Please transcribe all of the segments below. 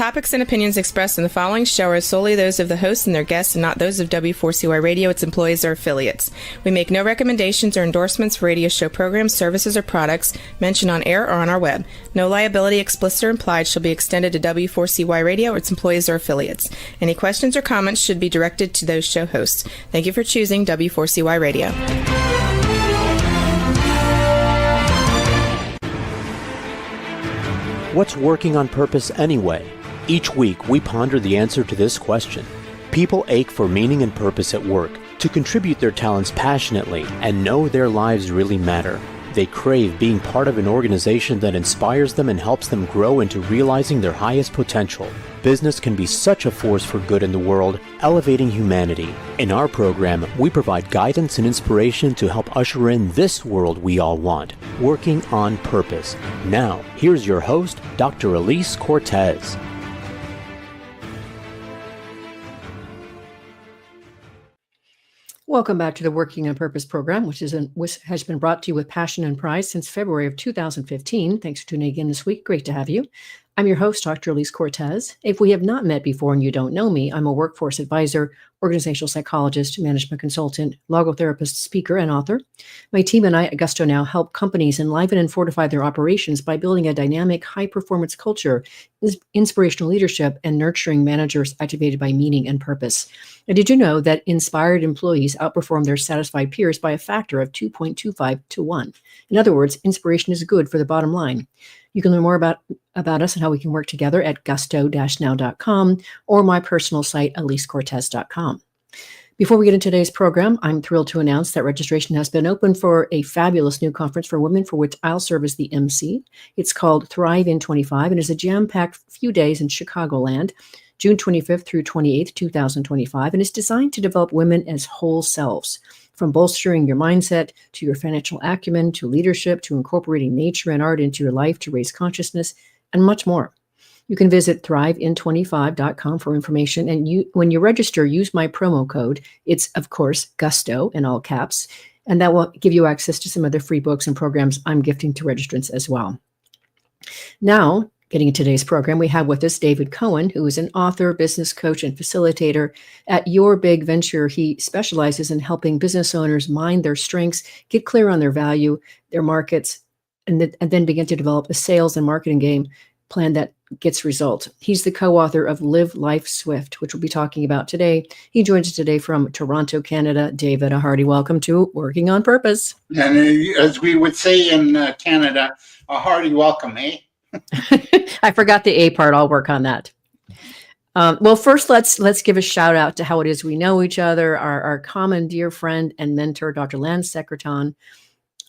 topics and opinions expressed in the following show are solely those of the host and their guests and not those of W4CY Radio, its employees, or affiliates. We make no recommendations or endorsements for radio show programs, services, or products mentioned on air or on our web. No liability, explicit or implied, shall be extended to W4CY Radio or its employees or affiliates. Any questions or comments should be directed to those show hosts. Thank you for choosing W4CY Radio. What's working on purpose anyway? Each week, we ponder the answer to this question. People ache for meaning and purpose at work, to contribute their talents passionately and know their lives really matter. They crave being part of an organization that inspires them and helps them grow into realizing their highest potential. Business can be such a force for good in the world, elevating humanity. In our program, we provide guidance and inspiration to help usher in this world we all want, working on purpose. Now, here's your host, Dr. Alise Cortez. Welcome back to the Working on Purpose program, which has been brought to you with passion and pride since February of 2015. Thanks for tuning in this week. Great to have you. I'm your host, Dr. Alise Cortez. If we have not met before and you don't know me, I'm a workforce advisor, organizational psychologist, management consultant, logotherapist, speaker, and author. My team and I at Gusto now help companies enliven and fortify their operations by building a dynamic, high-performance culture, inspirational leadership, and nurturing managers activated by meaning and purpose. And did you know that inspired employees outperform their satisfied peers by a factor of 2.25 to 1? In other words, inspiration is good for the bottom line. You can learn more about us and how we can work together at gusto-now.com or my personal site, alisecortez.com. Before we get into today's program, I'm thrilled to announce that registration has been open for a fabulous new conference for women for which I'll serve as the MC. It's called Thrive in 25 and is a jam-packed few days in Chicagoland, June 25th through 28th, 2025, and is designed to develop women as whole selves. From bolstering your mindset, to your financial acumen, to leadership, to incorporating nature and art into your life to raise consciousness, and much more. You can visit thriveit25.com for information. And when you register, use my promo code. It's, of course, Gusto in all caps. And that will give you access to some other free books and programs I'm gifting to registrants as well. Now, getting into today's program, we have with us David Cohen, who is an author, business coach, and facilitator at Your Big Venture. He specializes in helping business owners mind their strengths, get clear on their value, their markets, and then begin to develop a sales and marketing game plan that gets results. He's the co-author of Live Life Swift, which we'll be talking about today. He joins us today from Toronto, Canada. David, a hearty welcome to Working on Purpose. And as we would say in Canada, a hearty welcome, eh? I forgot the A part. I'll work on that. Well, first, let's give a shout out to how it is we know each other. Our common dear friend and mentor, Dr. Lance Secreton,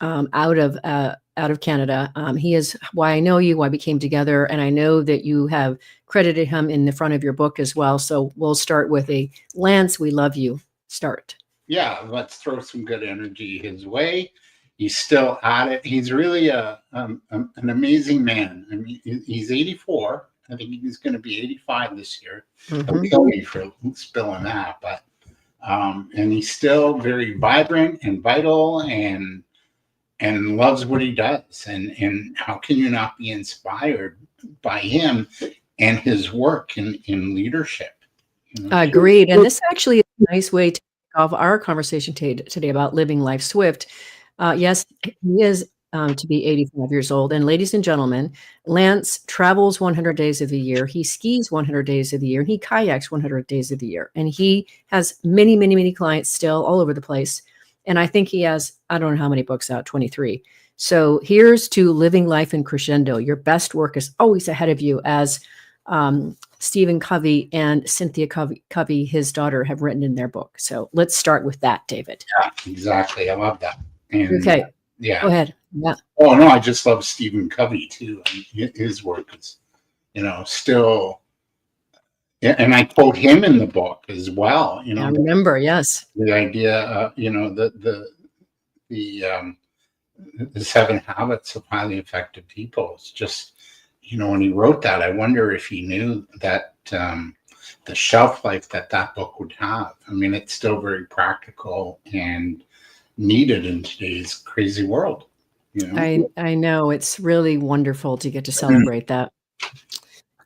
out of Canada. He is why I know you, why we came together, and I know that you have credited him in the front of your book as well. So we'll start with a Lance, we love you. Start. Yeah, let's throw some good energy his way. He's still at it. He's really an amazing man. I mean, he's 84. I think he's going to be 85 this year. He'll kill me for spilling that, but and he's still very vibrant and vital and loves what he does. And how can you not be inspired by him and his work in leadership? You know? Agreed. And this actually is a nice way to kick off our conversation today about living life swift. Yes, he is to be 85 years old. And ladies and gentlemen, Lance travels 100 days of the year. He skis 100 days of the year. And he kayaks 100 days of the year. And he has many, many, many clients still all over the place. And I think he has, I don't know how many books out, 23. So here's to living life in crescendo. Your best work is always ahead of you, as Stephen Covey and Cynthia Covey, his daughter, have written in their book. So let's start with that, David. Yeah, exactly. I love that. And, okay. Yeah. Go ahead. Yeah. Oh, no, I just love Stephen Covey, too. I mean, his work is, still, and I quote him in the book as well. I remember, yes. The idea, the 7 habits of highly effective people. It's just, when he wrote that, I wonder if he knew that the shelf life that book would have. I mean, it's still very practical and needed in today's crazy world. I know. It's really wonderful to get to celebrate that.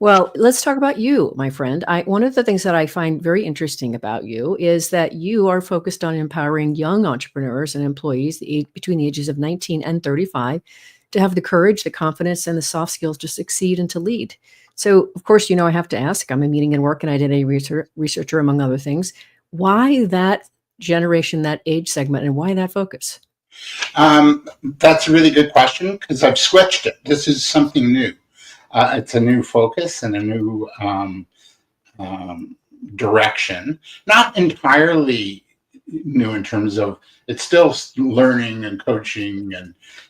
Well, let's talk about you, my friend. One of the things that I find very interesting about you is that you are focused on empowering young entrepreneurs and employees between the ages of 19 and 35 to have the courage, the confidence, and the soft skills to succeed and to lead. So, of course, I have to ask, I'm a meaning and work and identity researcher, among other things. Why that generation, that age segment, and why that focus? That's a really good question because I've switched it. This is something new. It's a new focus and a new direction. Not entirely new in terms of it's still learning and coaching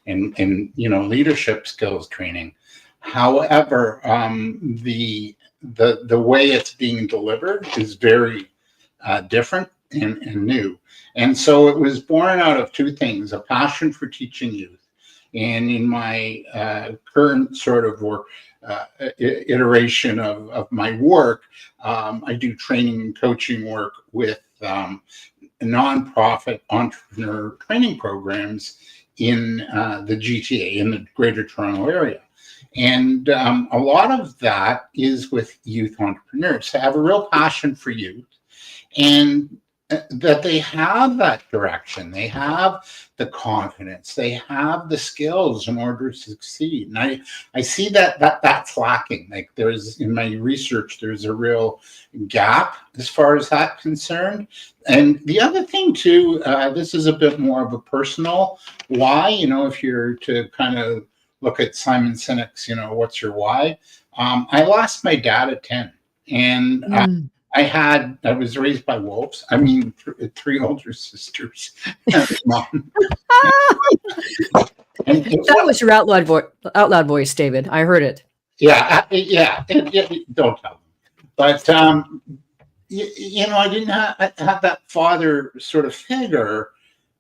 and leadership skills training. However, the way it's being delivered is very different and new. And so it was born out of two things: a passion for teaching youth. And in my current sort of work, iteration of my work, I do training and coaching work with nonprofit entrepreneur training programs in the GTA, in the Greater Toronto Area. And a lot of that is with youth entrepreneurs. They have a real passion for youth, and that they have that direction, they have the confidence, they have the skills in order to succeed. And I see that's lacking. Like there's, in my research, there's a real gap as far as that's concerned. And the other thing too, this is a bit more of a personal why, if you're to kind of look at Simon Sinek's, what's your why? I lost my dad at 10, and I was raised by wolves. I mean, three older sisters and mom. That was your out loud voice, David. I heard it. Yeah. Don't tell them. But I didn't have that father sort of figure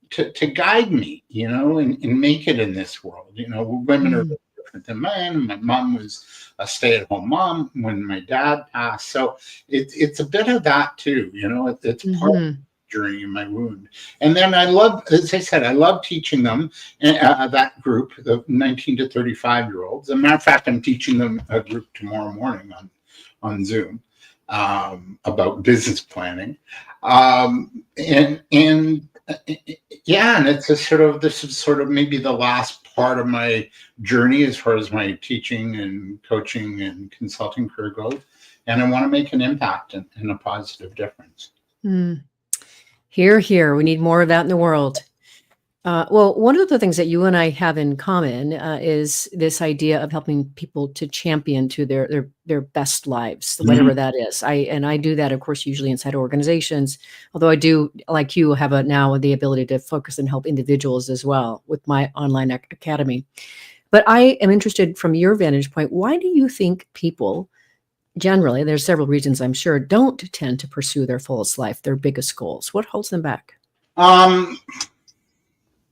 to guide me, and make it in this world. Women are different than men. My mom was a stay-at-home mom when my dad passed, so it's a bit of that too. It's part of the journey in my wound. And then I love, as I said, I love teaching them that group of 19 to 35-year-olds. As a matter of fact, I'm teaching them a group tomorrow morning on Zoom about business planning, and it's this is sort of maybe the last part of my journey as far as my teaching and coaching and consulting career goes. And I want to make an impact and a positive difference. Hear, hear. We need more of that in the world. Well, one of the things that you and I have in common is this idea of helping people to champion to their best lives, whatever that is. I do that, of course, usually inside organizations, although I do, like you, have now the ability to focus and help individuals as well with my online academy. But I am interested from your vantage point, why do you think people generally, there's several reasons I'm sure, don't tend to pursue their fullest life, their biggest goals? What holds them back?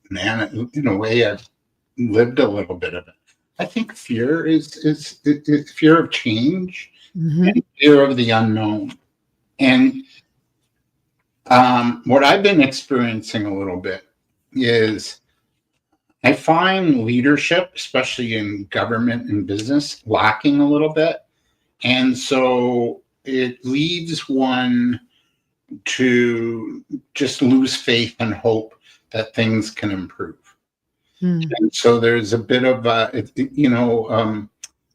Man, in a way, I've lived a little bit of it. I think fear is fear of change and fear of the unknown. And what I've been experiencing a little bit is I find leadership, especially in government and business, lacking a little bit. And so it leads one to just lose faith and hope that things can improve. And so there's a bit of a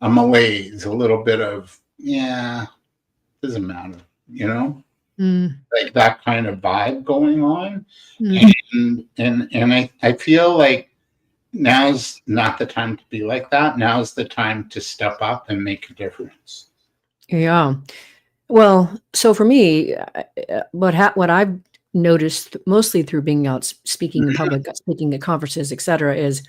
malaise, a little bit of, doesn't matter, like that kind of vibe going on. And I feel like now's not the time to be like that. Now's the time to step up and make a difference. Yeah. Well, so for me, what I've noticed mostly through being out speaking in public, speaking at conferences, et cetera, is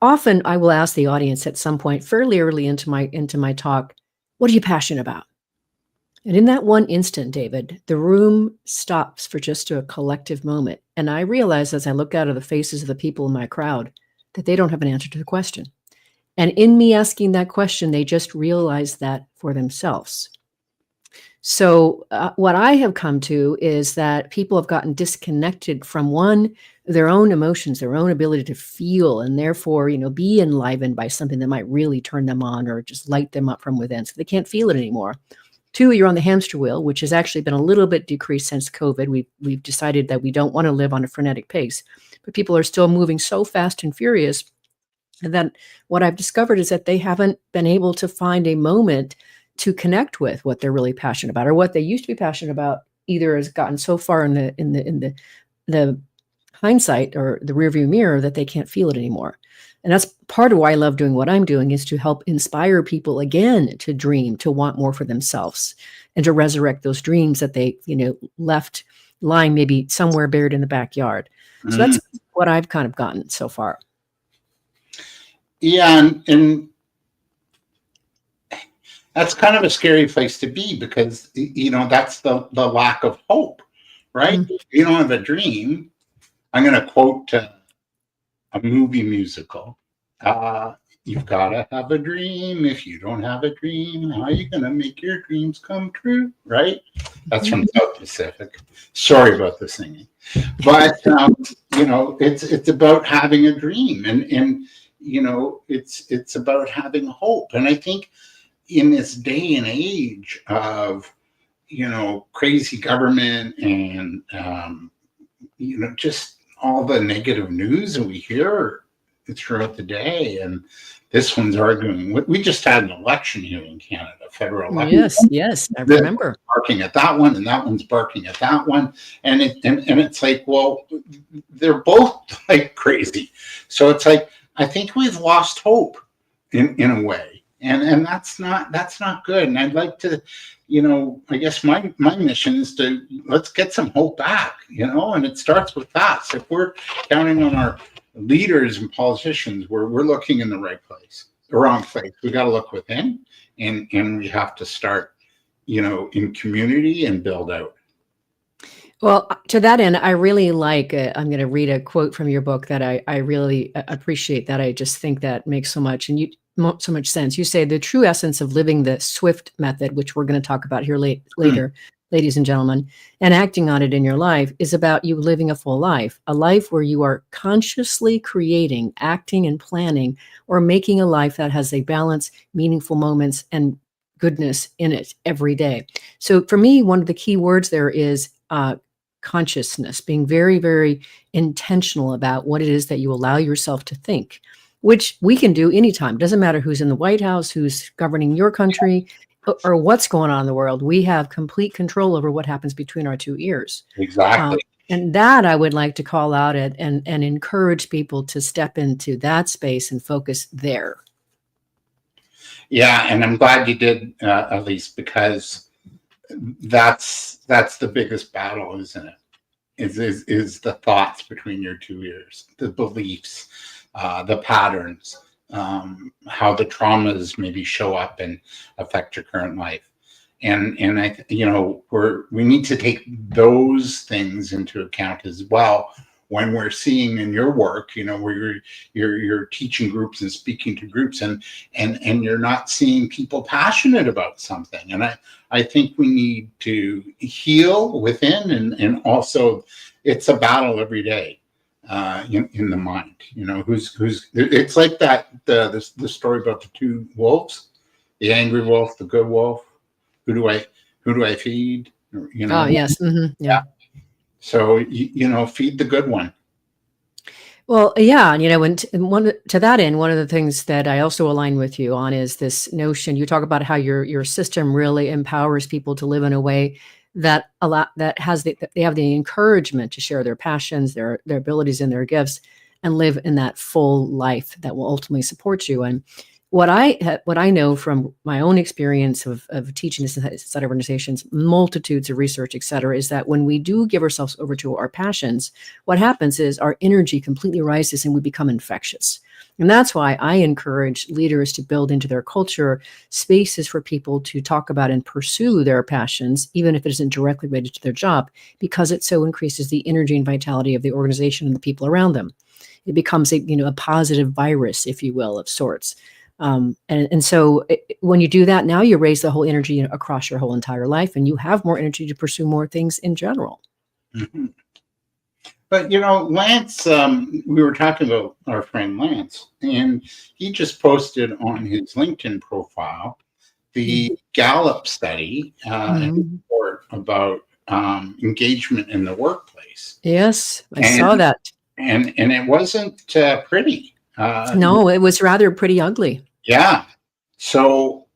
often I will ask the audience at some point fairly early into my talk, what are you passionate about? And in that one instant, David, the room stops for just a collective moment. And I realize as I look out of the faces of the people in my crowd that they don't have an answer to the question. And in me asking that question, they just realize that for themselves. So what I have come to is that people have gotten disconnected from one, their own emotions, their own ability to feel, and therefore, be enlivened by something that might really turn them on or just light them up from within. So they can't feel it anymore. 2, you're on the hamster wheel, which has actually been a little bit decreased since COVID. We've decided that we don't want to live on a frenetic pace, but people are still moving so fast and furious. And then what I've discovered is that they haven't been able to find a moment to connect with what they're really passionate about, or what they used to be passionate about either has gotten so far in the hindsight or the rearview mirror that they can't feel it anymore. And that's part of why I love doing what I'm doing, is to help inspire people again to dream, to want more for themselves, and to resurrect those dreams that they, left lying maybe somewhere buried in the backyard. So that's what I've kind of gotten so far. Yeah, and that's kind of a scary place to be, because that's the lack of hope, right? You don't have a dream. I'm going to quote a movie musical. You've got to have a dream. If you don't have a dream, how are you going to make your dreams come true, right? That's from South Pacific. Sorry about the singing, but it's about having a dream, and it's about having hope. And I think in this day and age of crazy government and just all the negative news that we hear throughout the day, and this one's arguing. We just had an election here in Canada, federal election. Yes, I remember. Barking at that one, and that one's barking at that one, and it's like, well, they're both like crazy. So it's like, I think we've lost hope in a way, and that's not good. And I'd like to, I guess my mission is to let's get some hope back, and it starts with us. If we're counting on our leaders and politicians, we're looking in the right place, the wrong place. We got to look within, and we have to start, in community and build out. Well, to that end, I really like, I'm going to read a quote from your book that I really appreciate, that I just think that makes so much sense. You say the true essence of living the SWIFT method, which we're going to talk about here later, ladies and gentlemen, and acting on it in your life is about you living a full life, a life where you are consciously creating, acting and planning, or making a life that has a balance, meaningful moments, and goodness in it every day. So for me, one of the key words there is consciousness, being very, very intentional about what it is that you allow yourself to think, which we can do anytime. It doesn't matter who's in the White House, who's governing your country, or what's going on in the world. We have complete control over what happens between our two ears. Exactly. And that I would like to call out and encourage people to step into that space and focus there. Yeah, and I'm glad you did, Alise, because that's the biggest battle, isn't it? Is the thoughts between your two ears, the beliefs, the patterns, how the traumas maybe show up and affect your current life. And I, we need to take those things into account as well when we're seeing in your work, where you're teaching groups and speaking to groups, and you're not seeing people passionate about something. And I think we need to heal within, and also it's a battle every day in the mind. It's like that the story about the two wolves, the angry wolf, the good wolf. Who do I feed? Oh yes, yeah. So feed the good one. Well, yeah, and to that end, one of the things that I also align with you on is this notion. You talk about how your system really empowers people to live in a way that they have the encouragement to share their passions, their abilities, and their gifts, and live in that full life that will ultimately support you. And what I know from my own experience of teaching inside organizations, multitudes of research, et cetera, is that when we do give ourselves over to our passions, what happens is our energy completely rises and we become infectious. And that's why I encourage leaders to build into their culture spaces for people to talk about and pursue their passions, even if it isn't directly related to their job, because it so increases the energy and vitality of the organization and the people around them. It becomes a positive virus, if you will, of sorts. And so when you do that, now you raise the whole energy across your whole entire life, and you have more energy to pursue more things in general. Mm-hmm. But Lance, we were talking about our friend Lance, and he just posted on his LinkedIn profile the Gallup study report about engagement in the workplace. Yes, I saw that. And it wasn't pretty. No, it was rather pretty ugly. Yeah. So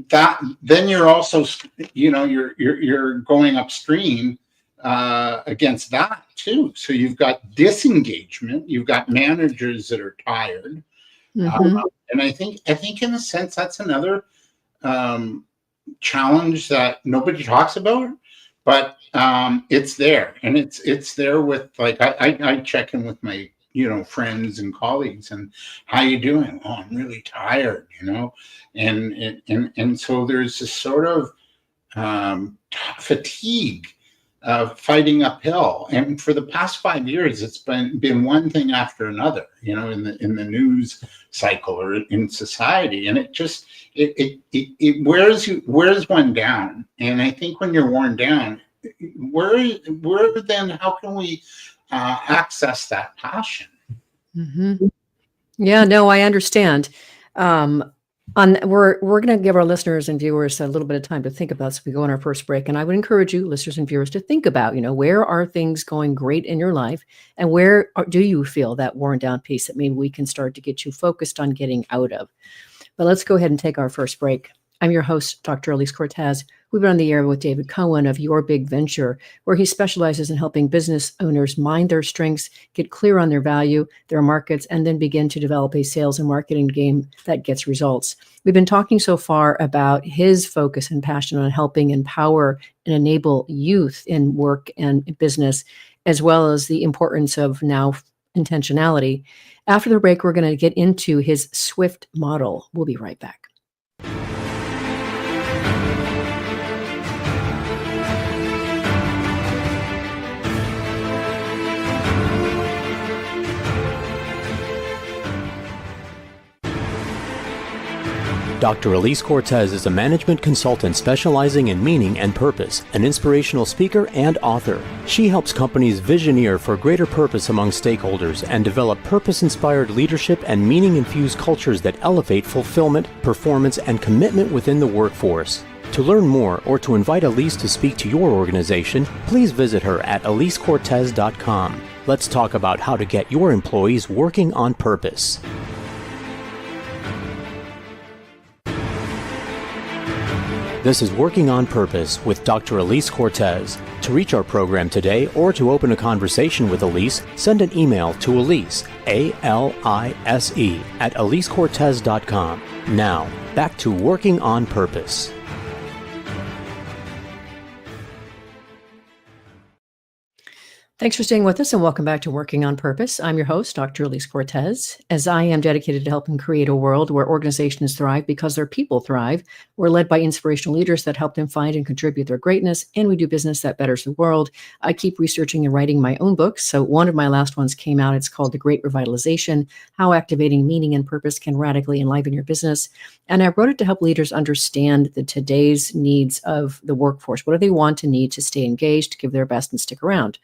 that then you're also, you're going upstream against that too. So you've got disengagement. You've got managers that are tired, and I think in a sense that's another challenge that nobody talks about, but it's there, and it's there with, like, I check in with my friends and colleagues, and how you doing? Oh, I'm really tired, and so there's this sort of fatigue of fighting uphill. And for the past 5 years, it's been one thing after another, in the news cycle or in society, and it wears one down. And I think when you're worn down, where then how can we access that passion? Yeah, no, I understand. We're going to give our listeners and viewers a little bit of time to think about, so we go on our first break. And I would encourage you, listeners and viewers, to think about, where are things going great in your life, and where do you feel that worn down piece that maybe we can start to get you focused on getting out of. But let's go ahead and take our first break. I'm your host, Dr. Alise Cortez. We've been on the air with David Cohen of Your Big Venture, where he specializes in helping business owners mind their strengths, get clear on their value, their markets, and then begin to develop a sales and marketing game that gets results. We've been talking so far about his focus and passion on helping empower and enable youth in work and business, as well as the importance of now intentionality. After the break, we're going to get into his SWIFT model. We'll be right back. Dr. Alise Cortez is a management consultant specializing in meaning and purpose, an inspirational speaker and author. She helps companies visioneer for greater purpose among stakeholders and develop purpose-inspired leadership and meaning-infused cultures that elevate fulfillment, performance, and commitment within the workforce. To learn more or to invite Alise to speak to your organization, please visit her at alisecortez.com. Let's talk about how to get your employees working on purpose. This is Working on Purpose with Dr. Alise Cortez. To reach our program today or to open a conversation with Alise, send an email to Alise, A-L-I-S-E, at alisecortez.com. Now, back to Working on Purpose. Thanks for staying with us, and welcome back to Working on Purpose. I'm your host, Dr. Alise Cortez. As I am dedicated to helping create a world where organizations thrive because their people thrive, we're led by inspirational leaders that help them find and contribute their greatness, and we do business that betters the world. I keep researching and writing my own books. So one of my last ones came out. It's called The Great Revitalization: How Activating Meaning and Purpose Can Radically Enliven Your Business. And I wrote it to help leaders understand the today's needs of the workforce. What do they want to need to stay engaged, to give their best, and stick around?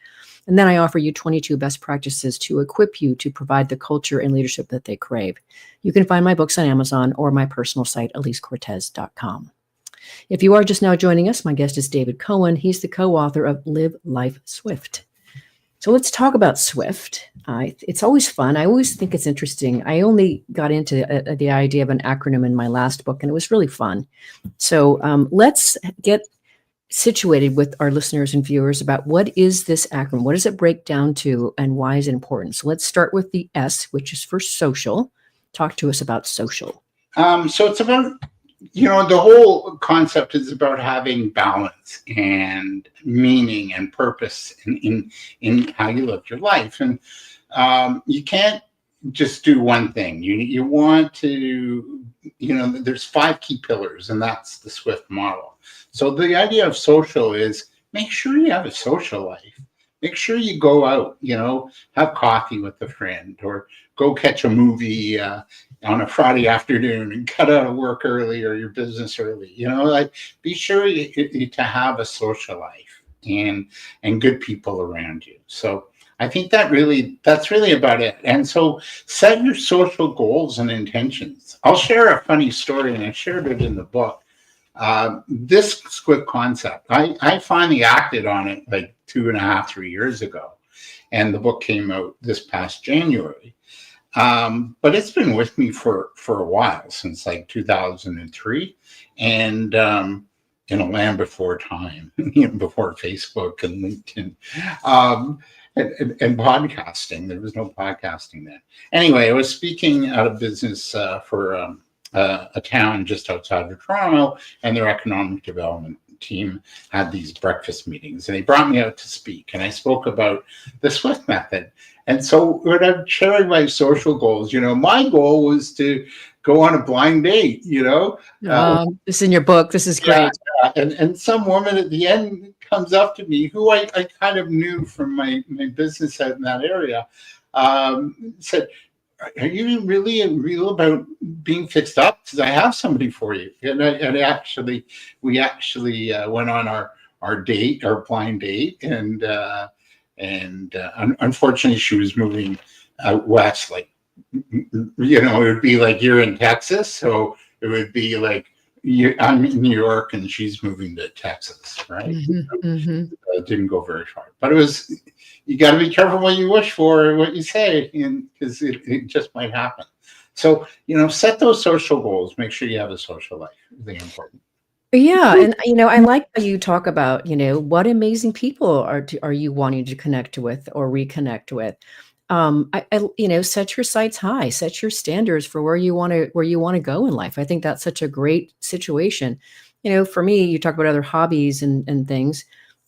And then I offer you 22 best practices to equip you to provide the culture and leadership that they crave. You can find my books on Amazon or my personal site, alisecortez.com. If you are just now joining us, my guest is David Cohen. He's the co-author of Live Life Swift. So let's talk about SWIFT. It's always fun. I always think it's interesting. I only got into the idea of an acronym in my last book, and it was really fun. So let's get situated with our listeners and viewers about what is this acronym? What does it break down to, and why is it important? So let's start with the S, which is for social. Talk to us about social. So it's about, the whole concept is about having balance and meaning and purpose in how you live your life. And you can't just do one thing. You want to, there's 5 key pillars, and that's the SWIFT model. So the idea of social is make sure you have a social life. Make sure you go out, have coffee with a friend, or go catch a movie on a Friday afternoon and cut out of work early or your business early. Be sure to have a social life and good people around you. So I think that's really about it. And so set your social goals and intentions. I'll share a funny story, and I shared it in the book. This quick concept, I finally acted on it like 2.5, 3 years ago. And the book came out this past January. But it's been with me for a while, since like 2003. And in a land before time, before Facebook and LinkedIn. And podcasting. There was no podcasting then. Anyway, I was speaking at a business for a town just outside of Toronto, and their economic development team had these breakfast meetings, and they brought me out to speak, and I spoke about the SWIFT method. And so when I'm sharing my social goals, my goal was to go on a blind date, This is in your book. This is great. Yeah. And some woman at the end comes up to me, who I kind of knew from my business out in that area, said, "Are you really real about being fixed up? Because I have somebody for you." And we actually went on our date, our blind date, and unfortunately, she was moving out west. Like, it would be like you're in Texas, so it would be like I'm in New York and she's moving to Texas, right? It didn't go very far, but you got to be careful what you wish for and what you say, because it just might happen. So, set those social goals. Make sure you have a social life. Really important. Yeah, and I like how you talk about, what amazing people are you wanting to connect with or reconnect with. Set your sights high, set your standards for where you want to go in life. I think that's such a great situation. For me, you talk about other hobbies and things.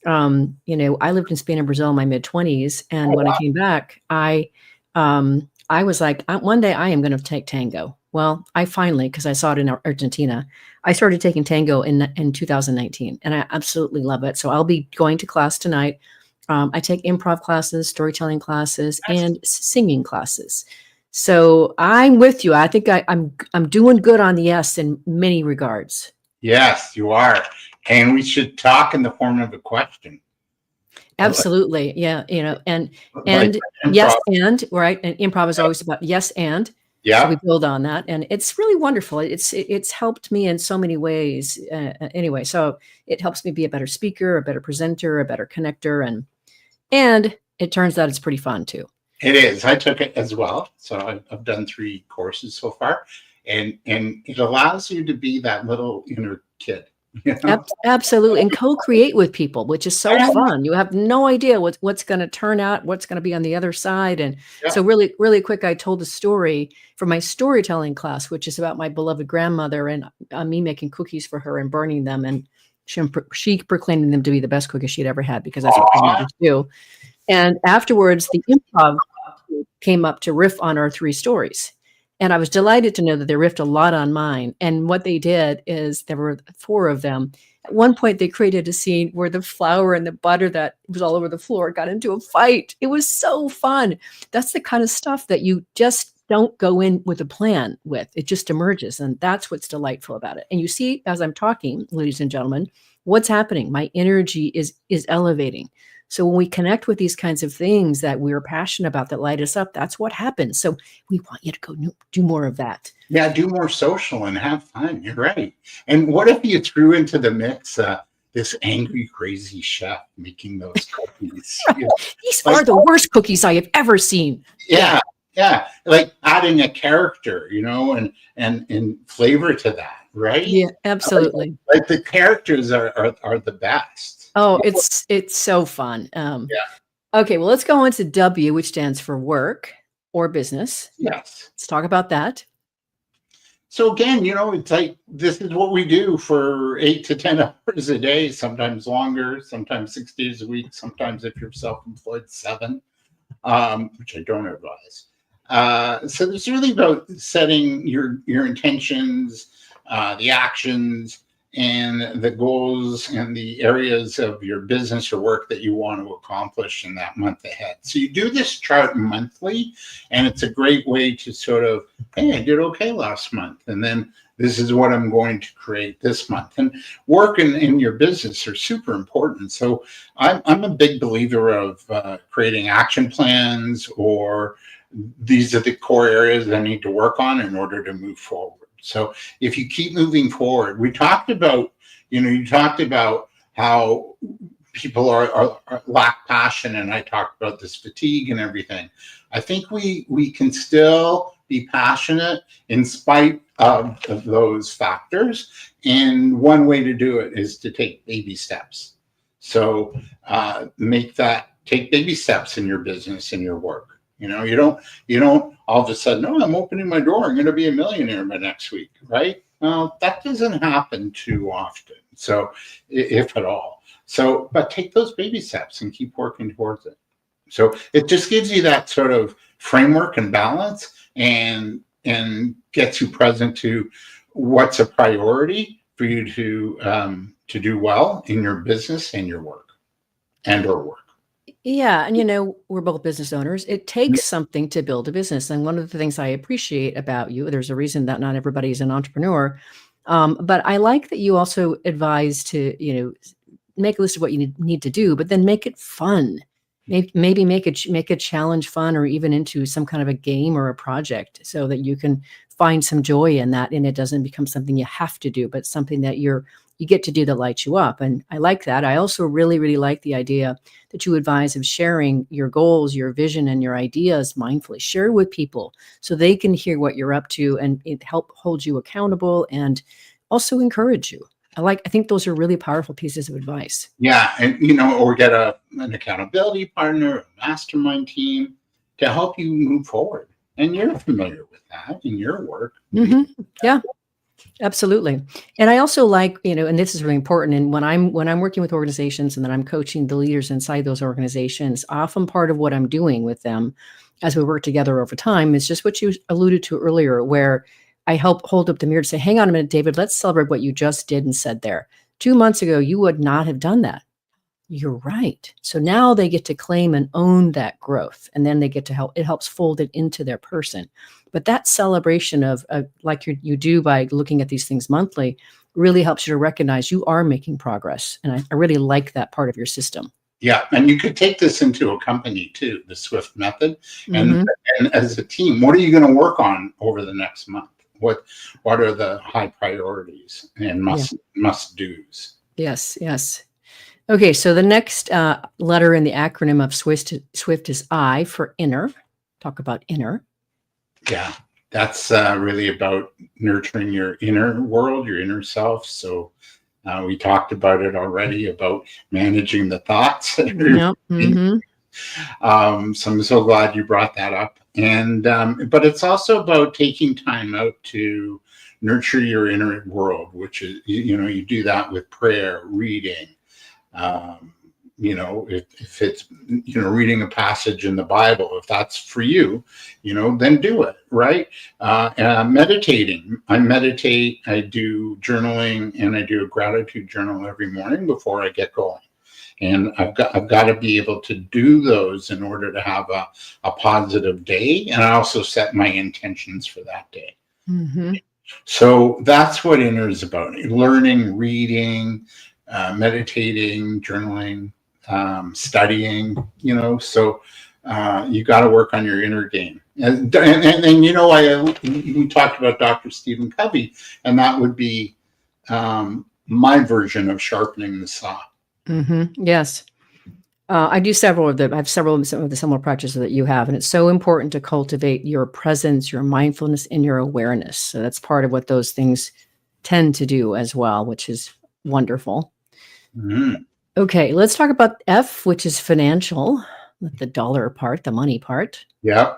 I lived in Spain and Brazil in my mid-20s, and when I came back, I was like, one day I am going to take tango. Well, I finally, because I saw it in Argentina, I started taking tango in 2019, and I absolutely love it. So I'll be going to class tonight. I take improv classes, storytelling classes, and singing classes. So I'm with you. I think I'm doing good on the S in many regards. Yes, you are. And we should talk in the form of a question. Absolutely. Yeah. And yes, and right. And improv is always about yes, and. Yeah. So we build on that, and it's really wonderful. It's helped me in so many ways. Anyway, so it helps me be a better speaker, a better presenter, a better connector, and it turns out it's pretty fun too. It is. I took it as well. So I've done 3 courses so far, and it allows you to be that little inner kid. Absolutely. And co-create with people, which is so fun. You have no idea what's going to turn out, what's going to be on the other side. And so really, really quick, I told a story from my storytelling class, which is about my beloved grandmother and me making cookies for her and burning them. And she proclaiming them to be the best cookies she'd ever had, because that's what grandmothers do. And afterwards, the improv came up to riff on our 3 stories. And I was delighted to know that they riffed a lot on mine. And what they did is, there were 4 of them. At one point, they created a scene where the flour and the butter that was all over the floor got into a fight. It was so fun. That's the kind of stuff that you just don't go in with a plan with. It just emerges. And that's what's delightful about it. And you see, as I'm talking, ladies and gentlemen, what's happening? My energy is elevating. So when we connect with these kinds of things that we're passionate about, that light us up, that's what happens. So we want you to go do more of that. Yeah, do more social and have fun. You're right. And what if you threw into the mix this angry, crazy chef making those cookies? These are the worst cookies I have ever seen. Yeah. Like adding a character, and flavor to that, right? Yeah, absolutely. Like the characters are the best. Oh, it's so fun. Okay, well, let's go on to W, which stands for work or business. Yes. Let's talk about that. So again, it's like, this is what we do for 8 to 10 hours a day, sometimes longer, sometimes 6 days a week, sometimes if you're self-employed, 7, which I don't advise. So it's really about setting your intentions, the actions, and the goals and the areas of your business or work that you want to accomplish in that month ahead. So you do this chart monthly, and it's a great way to sort of, hey, I did okay last month. And then this is what I'm going to create this month. And work in your business are super important. So I'm a big believer of creating action plans, or these are the core areas that I need to work on in order to move forward. So if you keep moving forward, we talked about, you talked about how people are lack passion, and I talked about this fatigue and everything. I think we can still be passionate in spite of those factors, and one way to do it is to take baby steps. So take baby steps in your business, in your work. You don't all of a sudden, oh, I'm opening my door, I'm going to be a millionaire by next week, right? Well, that doesn't happen too often, so if at all. So, but take those baby steps and keep working towards it. So it just gives you that sort of framework and balance, and gets you present to what's a priority for you to do well in your business and your work or work. Yeah. And, we're both business owners. It takes something to build a business. And one of the things I appreciate about you, there's a reason that not everybody is an entrepreneur. But I like that you also advise to, make a list of what you need to do, but then make it fun. Maybe make a challenge fun, or even into some kind of a game or a project, so that you can find some joy in that, and it doesn't become something you have to do, but something that you get to do that lights you up. And I like that. I also really, really like the idea that you advise of sharing your goals, your vision, and your ideas mindfully. Share with people so they can hear what you're up to, and it help hold you accountable and also encourage you. I think those are really powerful pieces of advice. Yeah. And, or get an accountability partner, a mastermind team to help you move forward. And you're familiar with that in your work. Mm-hmm. Yeah, absolutely. And I also like, and this is really important. And when I'm working with organizations, and then I'm coaching the leaders inside those organizations, often part of what I'm doing with them as we work together over time is just what you alluded to earlier, where I help hold up the mirror to say, hang on a minute, David, let's celebrate what you just did and said there. 2 months ago, you would not have done that. You're right. So now they get to claim and own that growth, and then they get to it helps fold it into their person. But that celebration of like you do by looking at these things monthly really helps you to recognize you are making progress. And I really like that part of your system. Yeah. And you could take this into a company too, the SWIFT method. And as a team, what are you going to work on over the next month? What are the high priorities and must do's? Yes. Okay, so the next letter in the acronym of SWIFT is I for inner. Talk about inner. Yeah, that's really about nurturing your inner world, your inner self. So we talked about it already, about managing the thoughts. Yep. Mm-hmm. So I'm so glad you brought that up. And but it's also about taking time out to nurture your inner world, which is, you do that with prayer, reading. If it's, reading a passage in the Bible, if that's for you, then do it, right? Meditating. I meditate, I do journaling, and I do a gratitude journal every morning before I get going. And I've got to be able to do those in order to have a positive day. And I also set my intentions for that day. Mm-hmm. So that's what inner is about: learning, reading, meditating, journaling, studying, so you got to work on your inner game. And we talked about Dr. Stephen Covey, and that would be my version of sharpening the saw. Mm-hmm. Yes. I do several of them. I have some of the similar practices that you have, and it's so important to cultivate your presence, your mindfulness, and your awareness. So that's part of what those things tend to do as well, which is wonderful. Mm-hmm. Okay, let's talk about F, which is financial, the dollar part, the money part. Yeah.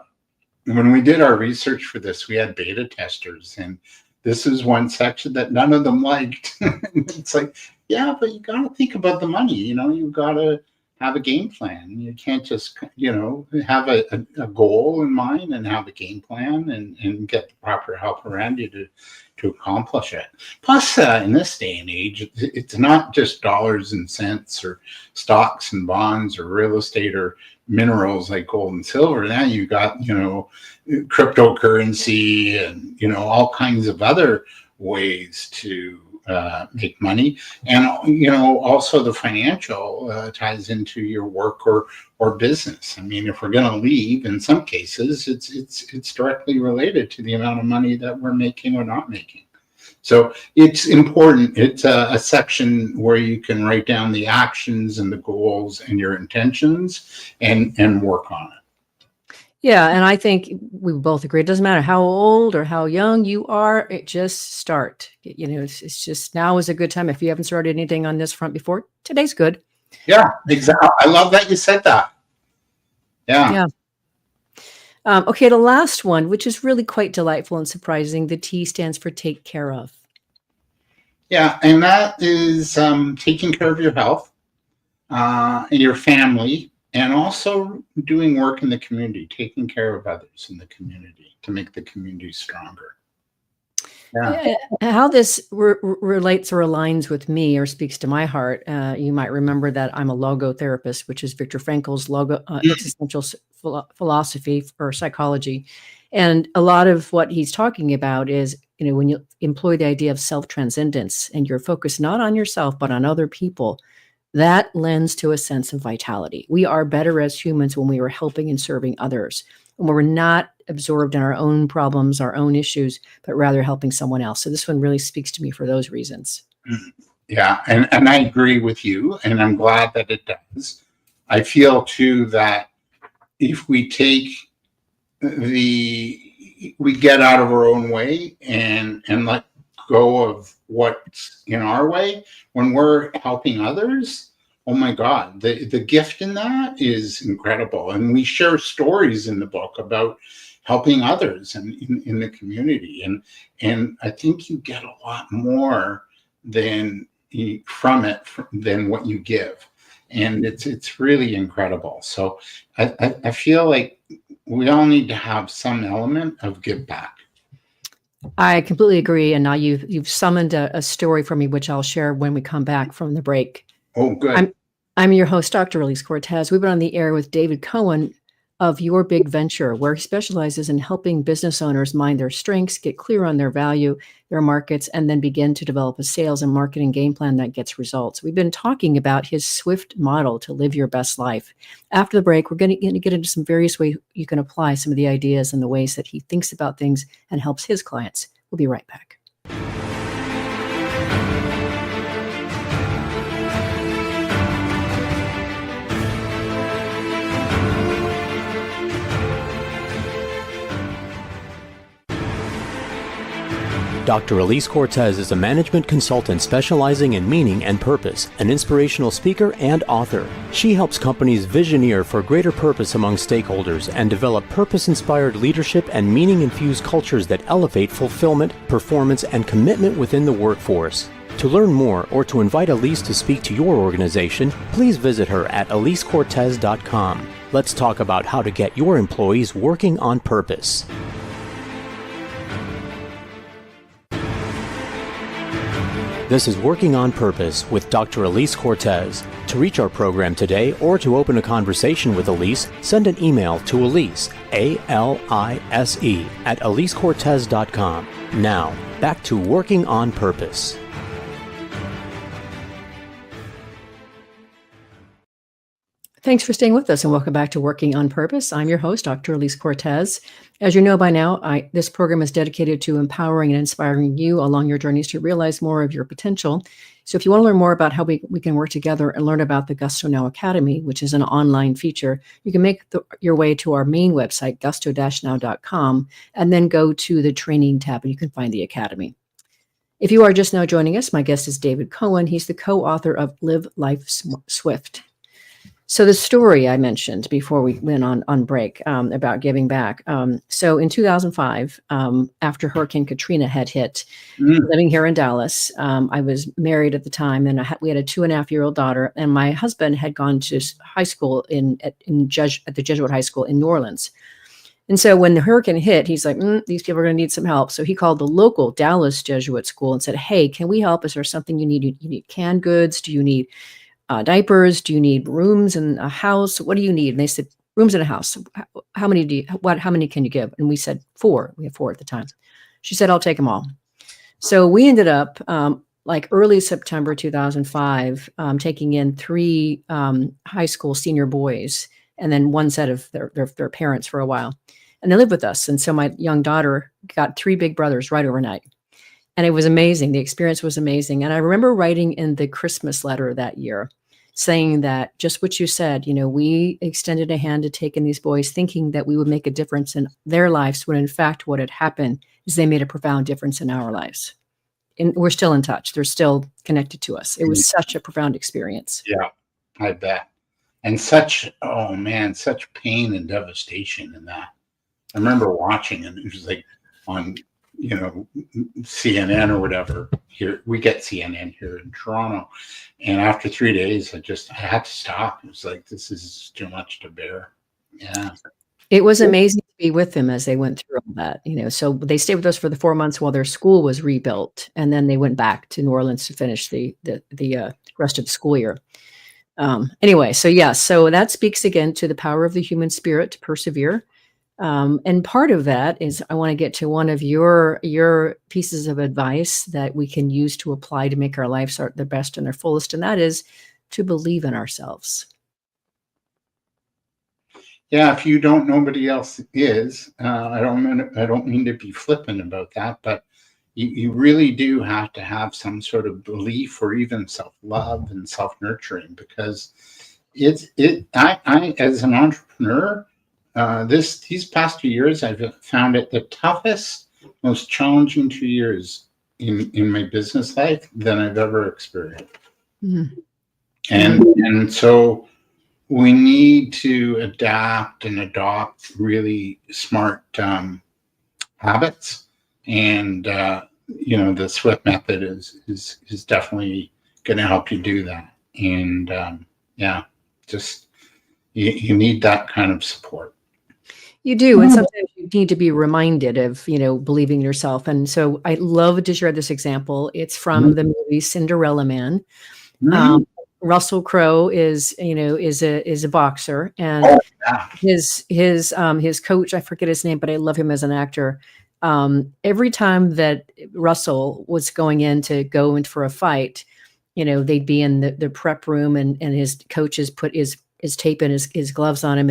When we did our research for this, we had beta testers, and this is one section that none of them liked. It's like, yeah, but you got to think about the money. You've got to have a game plan. You can't just, have a goal in mind and have a game plan and get the proper help around you to accomplish it. Plus, in this day and age, it's not just dollars and cents or stocks and bonds or real estate or minerals like gold and silver. Now you got, cryptocurrency and, all kinds of other ways to make money. And, also the financial ties into your work or business. I mean, if we're going to leave, in some cases, it's directly related to the amount of money that we're making or not making. So it's important. It's a section where you can write down the actions and the goals and your intentions and work on it. Yeah, and I think we both agree. It doesn't matter how old or how young you are. It just start. It's just now is a good time. If you haven't started anything on this front before, today's good. Yeah, exactly. I love that you said that. Yeah. Okay, the last one, which is really quite delightful and surprising. The T stands for take care of. Yeah, and that is taking care of your health, your family, and also doing work in the community, taking care of others in the community to make the community stronger. Yeah. How this relates or aligns with me or speaks to my heart, you might remember that I'm a logotherapist, which is Viktor Frankl's existential philosophy or psychology. And a lot of what he's talking about is, when you employ the idea of self-transcendence and you're focused not on yourself, but on other people, that lends to a sense of vitality. We are better as humans when we are helping and serving others, when we're not absorbed in our own problems, our own issues, but rather helping someone else. So this one really speaks to me for those reasons. Yeah, and I agree with you, and I'm glad that it does. I feel too that if we get out of our own way and let go of what's in our way, when we're helping others, oh my God, the gift in that is incredible. And we share stories in the book about helping others and in the community. And I think you get a lot more from it than what you give. And it's really incredible. So I feel like we all need to have some element of give back. I completely agree. And now you've summoned a story for me, which I'll share when we come back from the break. Oh, good. I'm your host, Dr. Alise Cortez. We've been on the air with David Cohen of Your Big Venture, where he specializes in helping business owners mind their strengths, get clear on their value, their markets, and then begin to develop a sales and marketing game plan that gets results. We've been talking about his SWIFT model to live your best life. After the break, we're going to get into some various ways you can apply some of the ideas and the ways that he thinks about things and helps his clients. We'll be right back. Dr. Alise Cortez is a management consultant specializing in meaning and purpose, an inspirational speaker and author. She helps companies visioneer for greater purpose among stakeholders and develop purpose-inspired leadership and meaning-infused cultures that elevate fulfillment, performance, and commitment within the workforce. To learn more or to invite Alise to speak to your organization, please visit her at alisecortez.com. Let's talk about how to get your employees working on purpose. This is Working on Purpose with Dr. Alise Cortez. To reach our program today or to open a conversation with Alise, send an email to Alise, A-L-I-S-E, at alisecortez.com. Now, back to Working on Purpose. Thanks for staying with us and welcome back to Working on Purpose. I'm your host, Dr. Alise Cortez. As you know by now, this program is dedicated to empowering and inspiring you along your journeys to realize more of your potential. So if you want to learn more about how we can work together and learn about the Gusto Now Academy, which is an online feature, you can make your way to our main website, gusto-now.com, and then go to the training tab and you can find the Academy. If you are just now joining us, my guest is David Cohen. He's the co-author of Live Life Swift. So the story I mentioned before we went on break about giving back. So in 2005, after Hurricane Katrina had hit, living here in Dallas, I was married at the time, and we had a 2.5-year-old daughter. And my husband had gone to high school at the Jesuit High School in New Orleans. And so when the hurricane hit, he's like, these people are going to need some help. So he called the local Dallas Jesuit school and said, "Hey, can we help? Is there something you need? You need canned goods? Do you need diapers? Do you need rooms in a house? What do you need?" And they said, "Rooms in a house. How many how many can you give?" And we said 4. We had 4 at the time. She said, "I'll take them all." So we ended up like early September 2005, taking in 3 high school senior boys and then one set of their parents for a while. And they lived with us. And so my young daughter got 3 big brothers right overnight. And it was amazing. The experience was amazing. And I remember writing in the Christmas letter that year saying that just what you said, we extended a hand to take in these boys thinking that we would make a difference in their lives, when in fact what had happened is they made a profound difference in our lives. And we're still in touch. They're still connected to us. It was such a profound experience. Yeah, I bet. And such pain and devastation in that. I remember watching, and it was like on, CNN or whatever. Here we get CNN here in Toronto, and after 3 days, I had to stop. It was like, this is too much to bear. Yeah, it was amazing to be with them as they went through all that. So they stayed with us for the 4 months while their school was rebuilt, and then they went back to New Orleans to finish the rest of the school year. Anyway, so that speaks again to the power of the human spirit to persevere. And part of that is I want to get to one of your pieces of advice that we can use to apply to make our lives their best and their fullest, and that is to believe in ourselves. Yeah, if you don't, nobody else is. I don't mean to be flippant about that, but you really do have to have some sort of belief or even self-love and self-nurturing, because I as an entrepreneur, these past 2 years, I've found it the toughest, most challenging 2 years in my business life than I've ever experienced. Mm-hmm. And so we need to adapt and adopt really smart habits, and the SWIFT method is definitely going to help you do that. And just you need that kind of support. You do, and sometimes you need to be reminded of believing in yourself. And so I love to share this example. It's from the movie Cinderella Man. Russell Crowe is a boxer, and his coach, I forget his name, but I love him as an actor. Every time that Russell was going in for a fight, they'd be in the prep room, and his coaches put his tape and his gloves on him,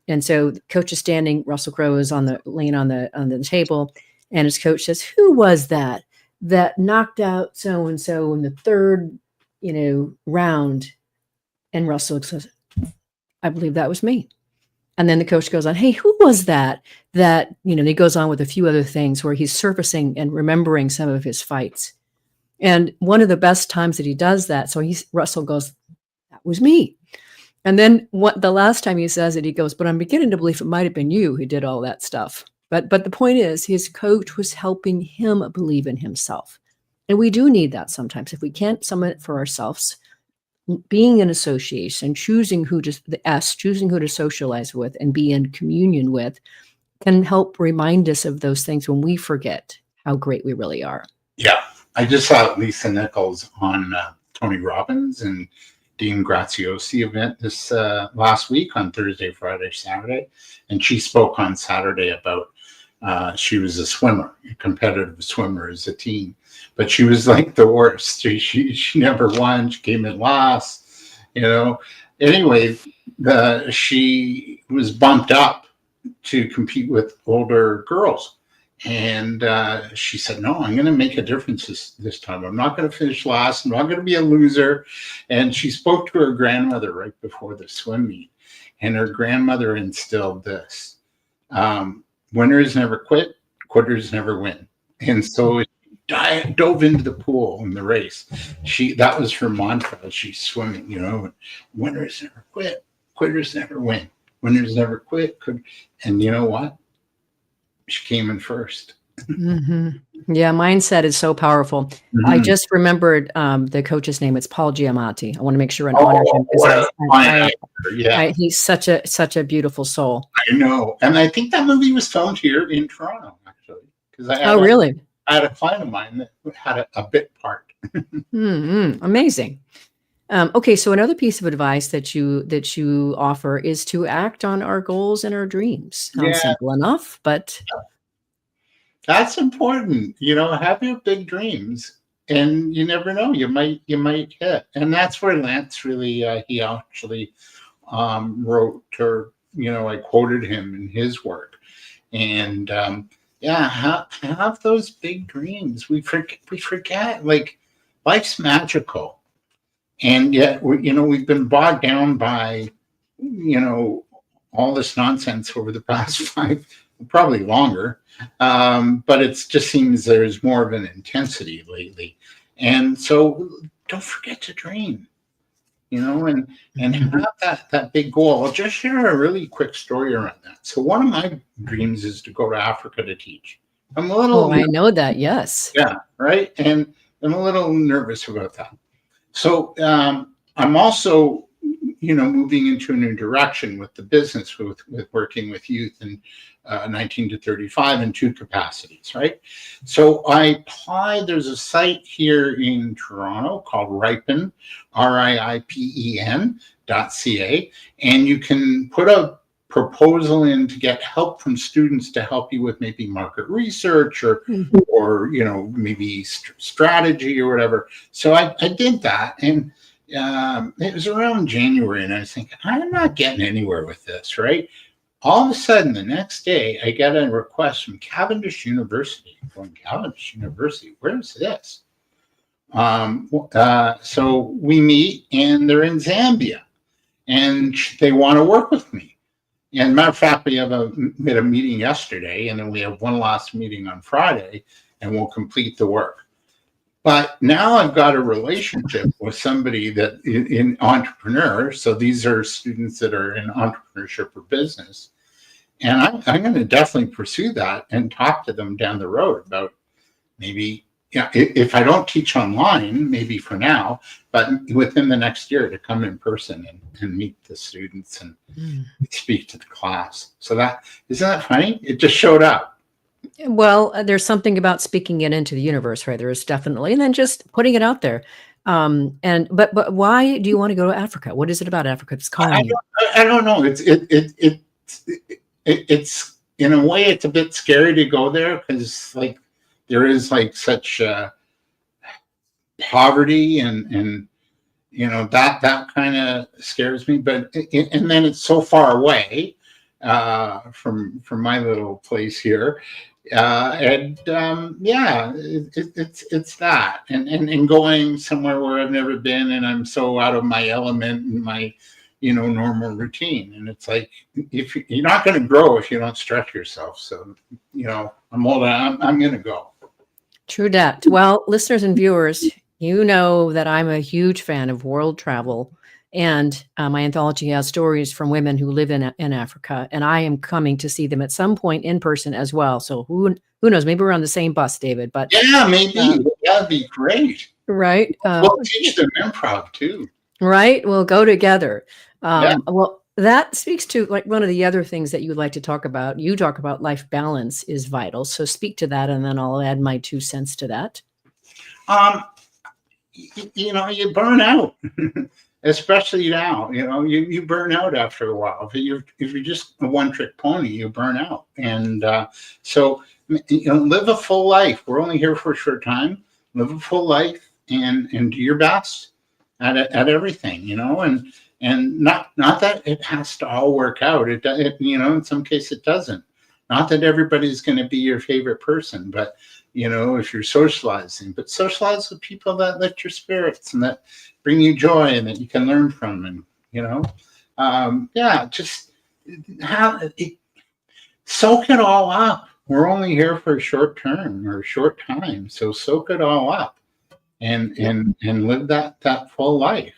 and so the coach is standing. Russell Crowe is laying on the table, and his coach says, "Who was that knocked out so and so in the third round?" And Russell says, "I believe that was me." And then the coach goes on, "Hey, who was that?" He goes on with a few other things where he's surfacing and remembering some of his fights. And one of the best times that he does that, so Russell goes, "That was me." And then the last time he says it, he goes, "But I'm beginning to believe it might have been you who did all that stuff." But the point is, his coach was helping him believe in himself. And we do need that sometimes. If we can't summon it for ourselves, being in association, choosing who to socialize with and be in communion with can help remind us of those things when we forget how great we really are. Yeah. I just saw Lisa Nichols on Tony Robbins and Dean Graziosi event this last week on Thursday, Friday, Saturday. And she spoke on Saturday about she was a swimmer, a competitive swimmer as a teen, but she was like the worst. She never won. She came in last, Anyway, she was bumped up to compete with older girls. And she said, "No, I'm going to make a difference this time. I'm not going to finish last. I'm not going to be a loser." And she spoke to her grandmother right before the swim meet. And her grandmother instilled this: winners never quit, quitters never win. And so she dove into the pool in the race. That was her mantra as she's swimming, winners never quit, quitters never win. Winners never quit. And you know what? She came in first. Mm-hmm. Yeah, mindset is so powerful. Mm-hmm. I just remembered the coach's name. It's Paul Giamatti. I want to make sure and honor him. He's such a beautiful soul. I know, and I think that movie was filmed here in Toronto, actually. Really? I had a client of mine that had a bit part. Mm-hmm. Amazing. Okay, so another piece of advice that you offer is to act on our goals and our dreams. Sounds simple enough, but That's important. Have your big dreams, and you never know. You might hit. And that's where Lance really he actually wrote, or I quoted him in his work. And yeah, have those big dreams. We forget, like, life's magical, and yet we've been bogged down by all this nonsense over the past probably longer. But it just seems there's more of an intensity lately. And so don't forget to dream, and have that big goal. I'll just share a really quick story around that. So one of my dreams is to go to Africa to teach. I'm a little I know that, yes. Yeah, right. And I'm a little nervous about that. So I'm also moving into a new direction with the business, with working with youth in 19 to 35 in 2 capacities, right? So I applied. There's a site here in Toronto called Ripen, RIPEN.ca, and you can put a proposal in to get help from students to help you with maybe market research or maybe strategy or whatever. So I did that, and it was around January, and I was thinking, I'm not getting anywhere with this, right? All of a sudden, the next day, I got a request from Cavendish University. I'm going, Cavendish University, where's this? So we meet, and they're in Zambia, and they want to work with me. And matter of fact, we had a meeting yesterday, and then we have one last meeting on Friday, and we'll complete the work. But now I've got a relationship with somebody that in entrepreneur. So these are students that are in entrepreneurship or business. And I'm going to definitely pursue that and talk to them down the road about maybe, if I don't teach online, maybe for now, but within the next year to come in person and meet the students and speak to the class. So isn't that funny? It just showed up. Well, there's something about speaking it into the universe, right? There is definitely, and then just putting it out there. But why do you want to go to Africa? What is it about Africa that's calling you? I don't know. It's in a way, it's a bit scary to go there because like there is like such poverty and that kind of scares me. But and then it's so far away from my little place here. It's that and going somewhere where I've never been, and I'm so out of my element and my normal routine, and it's like if you're not going to grow if you don't stretch yourself. So I'm going to go. True that. Well, listeners and viewers, you know that I'm a huge fan of world travel. And my anthology has stories from women who live in Africa, and I am coming to see them at some point in person as well. So who knows? Maybe we're on the same bus, David. But yeah, maybe that'd be great. Right? We'll teach them improv too. Right? We'll go together. Well, that speaks to like one of the other things that you would like to talk about. You talk about life balance is vital. So speak to that, and then I'll add my 2 cents to that. You burn out. Especially now, you burn out after a while. If you're just a one-trick pony, you burn out. And so, live a full life. We're only here for a short time. Live a full life and do your best at everything, and not that it has to all work out. It in some cases it doesn't. Not that everybody's going to be your favorite person, but if you're socializing, but socialize with people that lift your spirits and that bring you joy and that you can learn from, and just soak it all up. We're only here for a short term or a short time, so soak it all up and live that full life.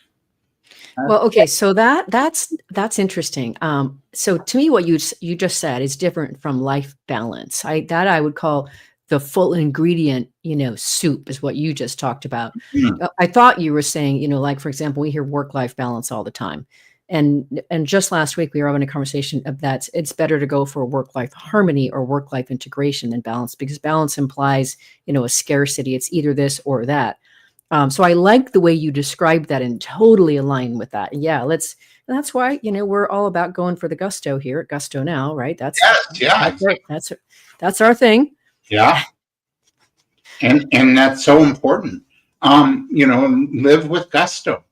Well, okay, so that's interesting. So to me, what you just said is different from life balance. I would call the full ingredient, soup is what you just talked about. I thought you were saying, like, for example, we hear work-life balance all the time. And just last week, we were having a conversation of that. It's better to go for work-life harmony or work-life integration than balance, because balance implies, a scarcity. It's either this or that. So I like the way you described that and totally align with that. Yeah, that's why, we're all about going for the gusto here at Gusto Now, right? That's our thing. Yeah. And that's so important. Live with gusto.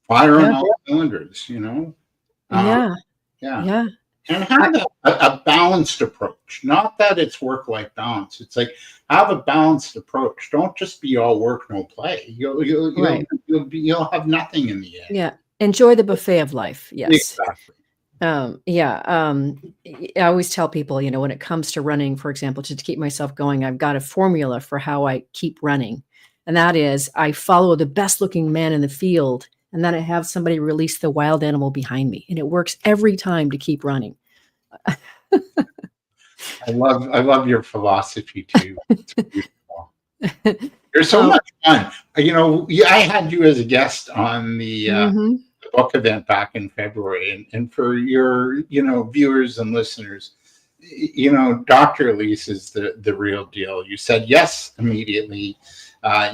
Fire on all cylinders, Yeah. Yeah. Yeah. And have a balanced approach. Not that it's work-life balance. It's like have a balanced approach. Don't just be all work, no play. Right. You'll have nothing in the end. Yeah. Enjoy the buffet of life. Yes. Exactly. I always tell people, when it comes to running, for example, to keep myself going, I've got a formula for how I keep running. And that is I follow the best looking man in the field, and then I have somebody release the wild animal behind me. And it works every time to keep running. I love your philosophy too. It's beautiful. You're so much fun. I had you as a guest on the book event back in February, and for your viewers and listeners, Dr. Alise is the real deal. You said yes immediately.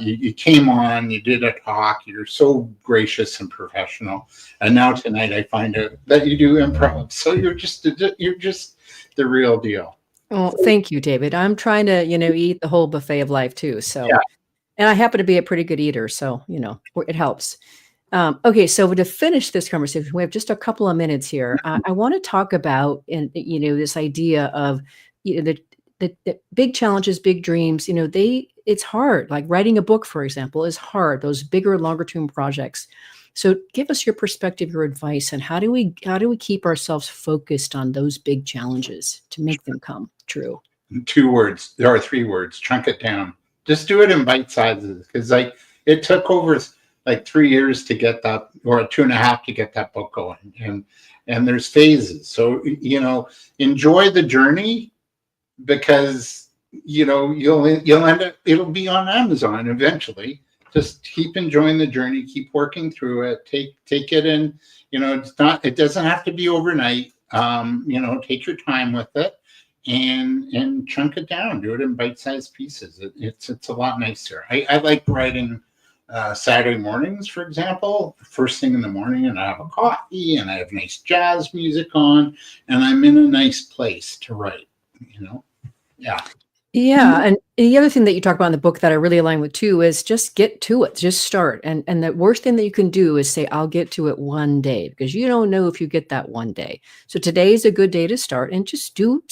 You came on, you did a talk. You're so gracious and professional, and now tonight I find out that you do improv. So you're just the real deal. Well, thank you, David. I'm trying to eat the whole buffet of life too. So, and I happen to be a pretty good eater, so it helps. Okay, so to finish this conversation, we have just a couple of minutes here. I want to talk about this idea of the big challenges, big dreams. It's hard. Like writing a book, for example, is hard. Those bigger, longer term projects. So, give us your perspective, your advice, and how do we keep ourselves focused on those big challenges to make them come true? 2 words. There are 3 words. Chunk it down. Just do it in bite sizes, because it took over 3 years to get that, or 2.5 to get that book going, and there's phases. So enjoy the journey, because you'll end up, it'll be on Amazon eventually. Just keep enjoying the journey, keep working through it, take it in. It doesn't have to be overnight. Take your time with it and chunk it down. Do it in bite-sized pieces. It's a lot nicer. I like writing Saturday mornings, for example, first thing in the morning, and I have a coffee and I have nice jazz music on, and I'm in a nice place to write. Yeah. And the other thing that you talk about in the book that I really align with too is just get to it, just start. And the worst thing that you can do is say, I'll get to it one day, because you don't know if you get that one day. So today is a good day to start, and just do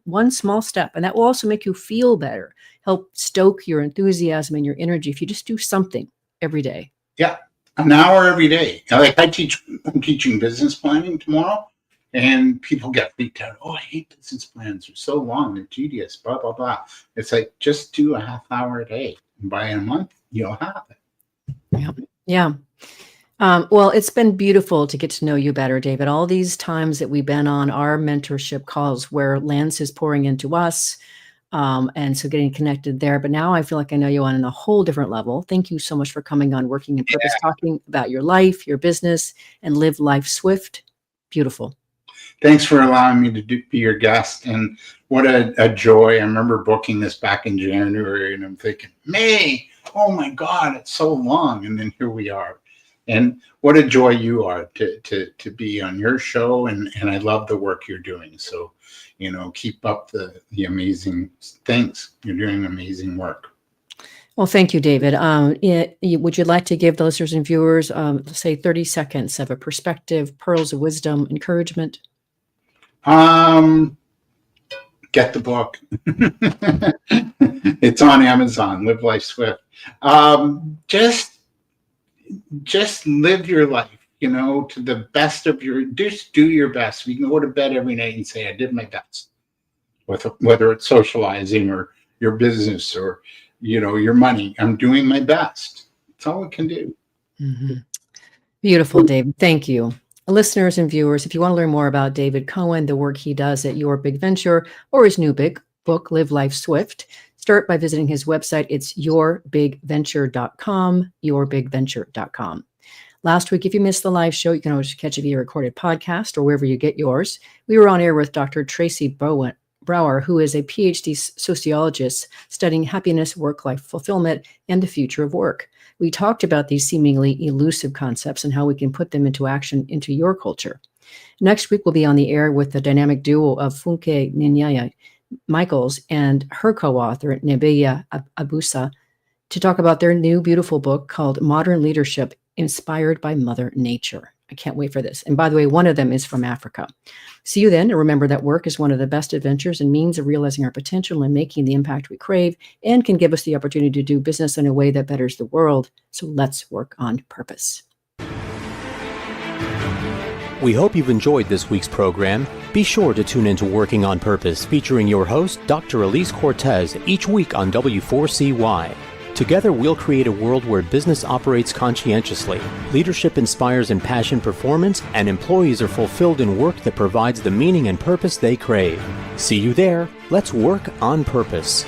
one small step. And that will also make you feel better, help stoke your enthusiasm and your energy if you just do something every day. Yeah. An hour every day. I'm teaching business planning tomorrow. And people get freaked out. Oh, I hate business plans. They're so long. They're tedious, blah, blah, blah. It's like, just do a half hour a day. And by a month, you'll have it. Yeah. Well, it's been beautiful to get to know you better, David. All these times that we've been on our mentorship calls where Lance is pouring into us. And so getting connected there. But now I feel like I know you on a whole different level. Thank you so much for coming on Working in Purpose, talking about your life, your business, and live life swift. Beautiful. Thanks for allowing me to be your guest. And what a joy. I remember booking this back in January, and I'm thinking, May, oh my God, it's so long. And then here we are. And what a joy you are to be on your show. And I love the work you're doing. So, keep up the amazing things. You're doing amazing work. Well, thank you, David. Would you like to give the listeners and viewers, say 30 seconds of a perspective, pearls of wisdom, encouragement? Get the book. It's on Amazon. Live Life Swift. Just live your life, to the best of just do your best. You can go to bed every night and say, I did my best. Whether it's socializing or your business or, your money, I'm doing my best. That's all we can do. Mm-hmm. Beautiful, David. Thank you. Listeners and viewers, if you want to learn more about David Cohen, the work he does at Your Big Venture, or his new big book, Live Life Swift, start by visiting his website. It's yourbigventure.com, yourbigventure.com. Last week, if you missed the live show, you can always catch it via recorded podcast or wherever you get yours. We were on air with Dr. Tracy Brower, who is a PhD sociologist studying happiness, work-life fulfillment, and the future of work. We talked about these seemingly elusive concepts and how we can put them into action into your culture. Next week, we'll be on the air with the dynamic duo of Funke Ninyaya, Michaels and her co-author, Nebiya Abusa, to talk about their new beautiful book called Modern Leadership Inspired by Mother Nature. I can't wait for this. And by the way, one of them is from Africa. See you then. And remember that work is one of the best adventures and means of realizing our potential and making the impact we crave, and can give us the opportunity to do business in a way that betters the world. So let's work on purpose. We hope you've enjoyed this week's program. Be sure to tune into Working on Purpose, featuring your host, Dr. Alise Cortez, each week on W4CY. Together, we'll create a world where business operates conscientiously, leadership inspires impassioned performance, and employees are fulfilled in work that provides the meaning and purpose they crave. See you there. Let's work on purpose.